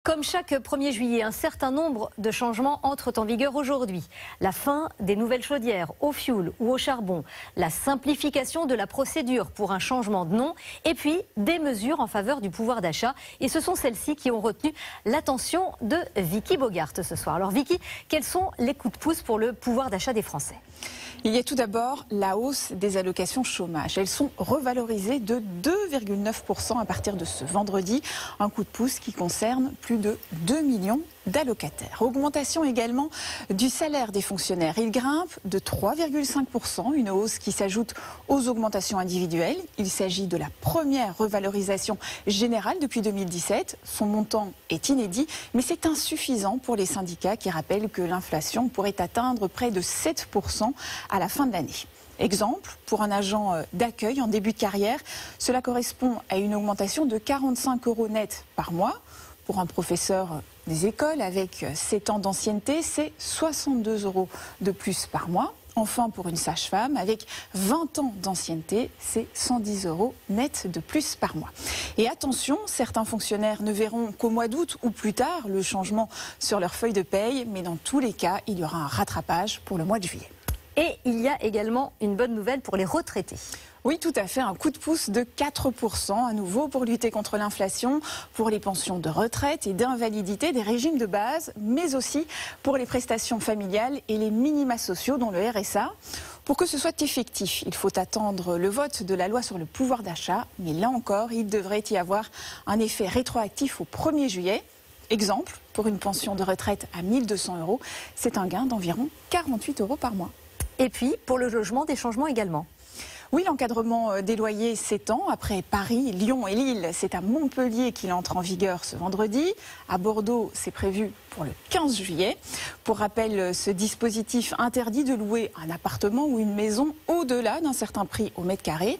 Comme chaque 1er juillet, un certain nombre de changements entrent en vigueur aujourd'hui. La fin des nouvelles chaudières au fioul ou au charbon, la simplification de la procédure pour un changement de nom et puis des mesures en faveur du pouvoir d'achat. Et ce sont celles-ci qui ont retenu l'attention de Vicky Bogart ce soir. Alors Vicky, quels sont les coups de pouce pour le pouvoir d'achat des Français ? Il y a tout d'abord la hausse des allocations chômage. Elles sont revalorisées de 2,9% à partir de ce vendredi. Un coup de pouce qui concerne plus de 2 millions d'allocataires. Augmentation également du salaire des fonctionnaires. Il grimpe de 3,5%, une hausse qui s'ajoute aux augmentations individuelles. Il s'agit de la première revalorisation générale depuis 2017. Son montant est inédit, mais c'est insuffisant pour les syndicats qui rappellent que l'inflation pourrait atteindre près de 7% à la fin de l'année. Exemple, pour un agent d'accueil en début de carrière, cela correspond à une augmentation de 45 € net par mois. Pour un professeur des écoles avec 7 ans d'ancienneté, c'est 62 € de plus par mois. Enfin, pour une sage-femme avec 20 ans d'ancienneté, c'est 110 € net de plus par mois. Et attention, certains fonctionnaires ne verront qu'au mois d'août ou plus tard le changement sur leur feuille de paye, mais dans tous les cas, il y aura un rattrapage pour le mois de juillet. Et il y a également une bonne nouvelle pour les retraités. Oui, tout à fait, un coup de pouce de 4% à nouveau pour lutter contre l'inflation, pour les pensions de retraite et d'invalidité des régimes de base, mais aussi pour les prestations familiales et les minima sociaux dont le RSA. Pour que ce soit effectif, il faut attendre le vote de la loi sur le pouvoir d'achat, mais là encore, il devrait y avoir un effet rétroactif au 1er juillet. Exemple, pour une pension de retraite à 1 200 €, c'est un gain d'environ 48 € par mois. Et puis, pour le logement, des changements également. Oui, l'encadrement des loyers s'étend. Après Paris, Lyon et Lille, c'est à Montpellier qu'il entre en vigueur ce vendredi. À Bordeaux, c'est prévu pour le 15 juillet. Pour rappel, ce dispositif interdit de louer un appartement ou une maison au-delà d'un certain prix au mètre carré.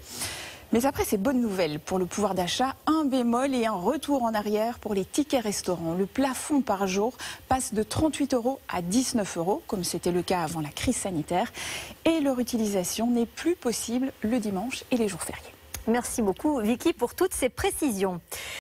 Mais après ces bonnes nouvelles pour le pouvoir d'achat, un bémol et un retour en arrière pour les tickets restaurants. Le plafond par jour passe de 38 € à 19 €, comme c'était le cas avant la crise sanitaire. Et leur utilisation n'est plus possible le dimanche et les jours fériés. Merci beaucoup Vicky pour toutes ces précisions.